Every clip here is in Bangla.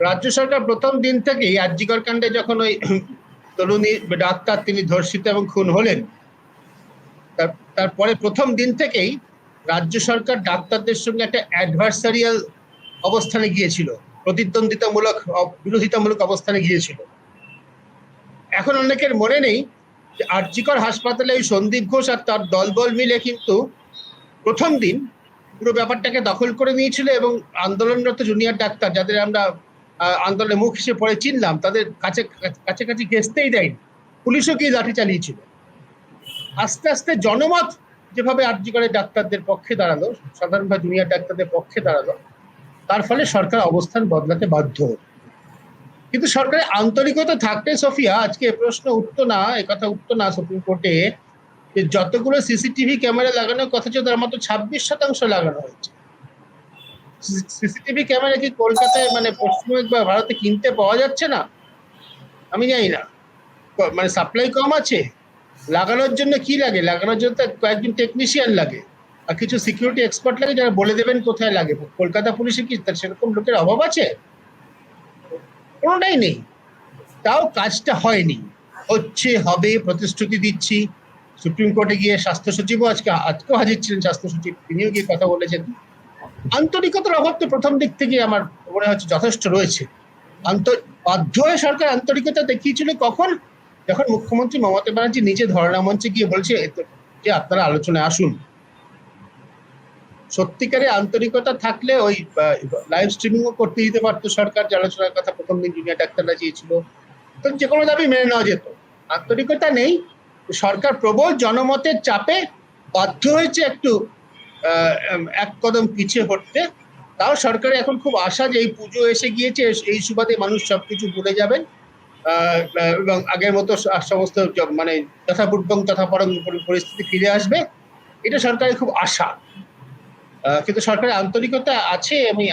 রাজ্য সরকার প্রথম দিন থেকেই আরজিকর কাণ্ডে যখন ওই তরুণী ডাক্তার তিনি ধর্ষিত এবং খুন হলেন, তারপরে প্রথম দিন থেকেই রাজ্য সরকার ডাক্তারদের সঙ্গে একটা অ্যাডভার্সারিয়াল অবস্থানে গিয়েছিল, প্রতিদ্বন্দ্বিতামূলক বিরোধিতামূলক অবস্থানে গিয়েছিল। এখন অনেকের মনে নেই যে আরজিকর হাসপাতালে ওই সন্দীপ ঘোষ আর তার দলবল মিলে কিন্তু প্রথম দিন পুরো ব্যাপারটাকে দখল করে নিয়েছিল এবং আন্দোলনরত জুনিয়র ডাক্তার, যাদের আমরা আন্দোলনের মুখ হিসেবে পরে চিনলাম, তাদের কাছাকাছি ঘেঁচতেই দেয়নি, পুলিশও গিয়ে লাঠি চালিয়েছিল। আস্তে আস্তে জনমত যেভাবে আরজিকরের ডাক্তারদের পক্ষে দাঁড়ালো, সাধারণভাবে জুনিয়র ডাক্তারদের পক্ষে দাঁড়ালো, তার ফলে সরকার অবস্থান বদলাতে বাধ্য হল। কিন্তু সরকারের আন্তরিকতা থাকতে সোফিয়া আজকে প্রশ্ন উঠতো না, একথা উঠতো না সুপ্রিম কোর্টে যে যতগুলো সিসিটিভি ক্যামেরা লাগানোর কথা ছিল তার মাত্র 26% লাগানো হয়েছে। সিসিটিভি ক্যামেরা কি কলকাতায় মানে পশ্চিমবঙ্গ বা ভারতে কিনতে পাওয়া যাচ্ছে না? আমি জানি না, মানে সাপ্লাই কম আছে। লাগানোর জন্য কি লাগে? লাগানোর জন্য কয়েকজন টেকনিশিয়ান লাগে আর কিছু সিকিউরিটি এক্সপার্ট লাগে যারা বলে দেবেন কোথায় লাগে। কলকাতা পুলিশে কি সেরকম লোকের অভাব আছে? কোনোটাই নেই। তাও কাজটা হয়নি, হচ্ছে হবে প্রতিশ্রুতি দিচ্ছি। সুপ্রিম কোর্টে গিয়ে স্বাস্থ্য সচিবও আজকেও হাজির ছিলেন, স্বাস্থ্য সচিব তিনিও গিয়ে কথা বলেছেন। আন্তরিকতার অভাব তো প্রথম দিক থেকে আমার মনে হচ্ছে যথেষ্ট রয়েছে। বাধ্য হয়ে সরকার আন্তরিকতা দেখিয়েছিল কখন? যখন মুখ্যমন্ত্রী মমতা ব্যানার্জি নিজে ধর্ণা মঞ্চে গিয়ে বলছে যে আপনারা আলোচনায় আসুন। সত্যিকারে আন্তরিকতা থাকলে ওই লাইভ স্ট্রিমিংও করতে দিতে পারতো সরকার, যে আলোচনার কথা প্রথম দিন জুনিয়র ডাক্তাররা চেয়েছিল, তো যে কোনো দাবি মেনে নেওয়া যেত। আন্তরিকতা নেই, সরকার প্রবল জনমতের চাপে বাধ্য হয়েছে একটু এক কদম পিছিয়ে পড়তে। তাও সরকারের এখন খুব আশা যে এই পুজো এসে গিয়েছে, এই সুবাদে মানুষ সবকিছু ভুলে যাবেন এবং আগের মতো সমস্ত মানে যথাপূর্বং তথাপরং পরিস্থিতি ফিরে আসবে, এটা সরকারের খুব আশা। কিন্তু সরকারের আন্তরিকতা আছে আমি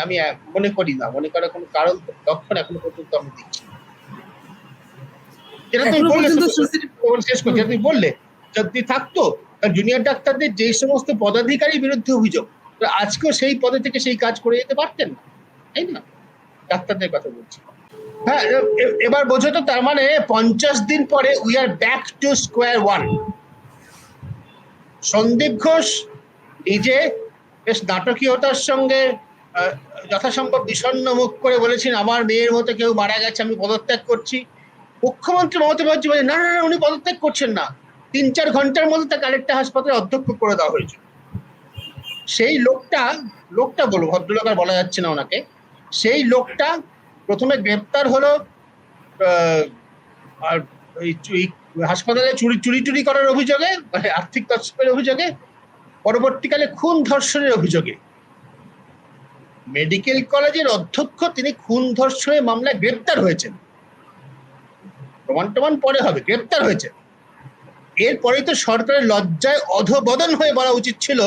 মনে করি না, মনে করার কোনো কারণ লক্ষণ এখনো পর্যন্ত আমি দেখছি। যেটা তুমি বললে শেষ করছি, তুমি বললে যদি থাকতো জুনিয়র ডাক্তারদের যে সমস্ত পদাধিকারীর বিরুদ্ধে অভিযোগ, আজকেও সেই পদে থেকে সেই কাজ করে যেতে পারতেন না, তাই না? ডাক্তারদের কথা বলছি। হ্যাঁ, এবার বোঝো তো, তার মানে 50 দিন পরে we are back to square one. Sandip Ghosh নিজে বেশ নাটকীয়তার সঙ্গে যথাসম্ভব বিষণ্ণ মুখ করে বলেছেন আমার মেয়ের মতো কেউ মারা গেছে, আমি পদত্যাগ করছি। মুখ্যমন্ত্রী মমতা ব্যানার্জি বলেন না না উনি পদত্যাগ করছেন না, 3-4 ঘন্টার মধ্যে তাকে আরেকটা হাসপাতালে অধ্যক্ষ করে দেওয়া হয়েছে। সেই লোকটা বলবো, ভদ্রলোক আর বলা যাচ্ছে না ওনাকে, সেই লোকটা প্রথমে গ্রেপ্তার হলো আর হাসপাতালে চুরি করার অভিযোগে, মানে আর্থিক তছরুপের অভিযোগে, পরবর্তীকালে খুন ধর্ষণের অভিযোগে। মেডিকেল কলেজের অধ্যক্ষ তিনি খুন ধর্ষণের মামলায় গ্রেপ্তার হয়েছেন, প্রমাণ পরে হবে, গ্রেপ্তার হয়েছে। এরপরেই তো সরকারের লজ্জায় অধোবদন হয়ে বলা উচিত ছিল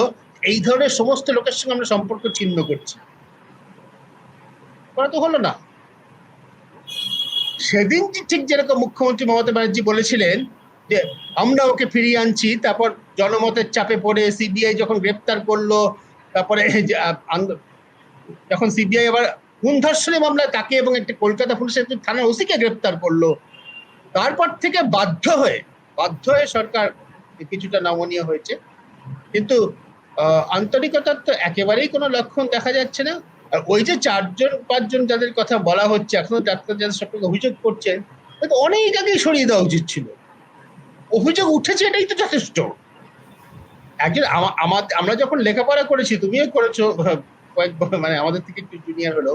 এই ধরনের সমস্ত লোকের সঙ্গে আমরা সম্পর্ক ছিন্ন করছি, করা তো হলো না। সেদিন ঠিক যেরকম মুখ্যমন্ত্রী মমতা ব্যানার্জি বলেছিলেন যে আমরা ওকে ফিরিয়ে আনছি, তারপর জনমতের চাপে পড়ে সিবিআই যখন গ্রেপ্তার করলো, তারপরে যখন সিবিআই আবার খুন ধর্ষণের মামলায় তাকে এবং একটা কলকাতা পুলিশের থানার ওসিকে গ্রেপ্তার করলো, তারপর থেকে বাধ্য হয়ে সরকার কিছুটা নমনীয় হয়েছে। কিন্তু আন্তরিকতার তো একেবারেই কোনো লক্ষণ দেখা যাচ্ছে না। আর ওই যে 4-5 জন যাদের কথা বলা হচ্ছে, এখনো ডাক্তার যাদের সম্পর্কে অভিযোগ করছেন, অনেক আগেই সরিয়ে দেওয়া উচিত ছিল। অভিযোগ উঠেছে এটাই তো যথেষ্ট। একজন আমরা যখন লেখাপড়া করেছি, তুমিও করেছো মানে আমাদের থেকে একটু জুনিয়র হলো,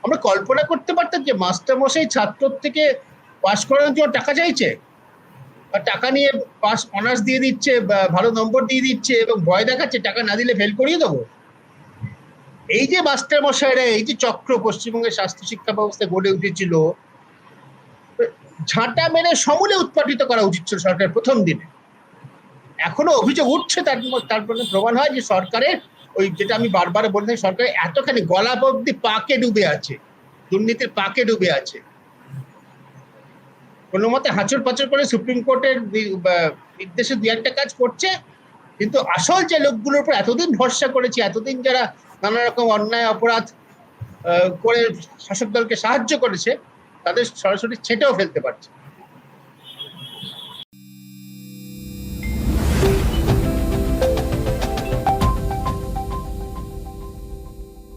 আমরা কল্পনা করতে পারতাম যে মাস্টার মশাই ছাত্রর থেকে পাস করানোর জন্য টাকা চাইছে, আর টাকা নিয়ে পাস অনার্স দিয়ে দিচ্ছে, ভালো নম্বর দিয়ে দিচ্ছে এবং ভয় দেখাচ্ছে টাকা না দিলে ফেল করিয়ে দেবো। এই যে মাস্টার মশাইরা, এই যে চক্র পশ্চিমবঙ্গের স্বাস্থ্য শিক্ষা ব্যবস্থা গড়ে উঠেছিল, ঝাঁটা মেরে সমূলে উৎপাটিত করা উচিত ছিল সরকার প্রথম দিনে। এখনো অভিযোগ উঠছে, তারপরে প্রমাণ হয় যে সরকারের ওই যেটা আমি বারবার বলে থাকি, সরকারের এতখানি গলা অব্দি পাকে ডুবে আছে, দুর্নীতির পাকে ডুবে আছে। কোনো মতে হাঁচড় পাচড় করে সুপ্রিম কোর্টের নির্দেশে 2-1টা কাজ করছে, কিন্তু আসল যে লোকগুলোর উপর এতদিন ভরসা করেছি, এতদিন যারা নানা রকম অন্যায় অপরাধ করে শাসক দলকে সাহায্য করেছে তাদের সরাসরি ছেঁটেও ফেলতে পারছে।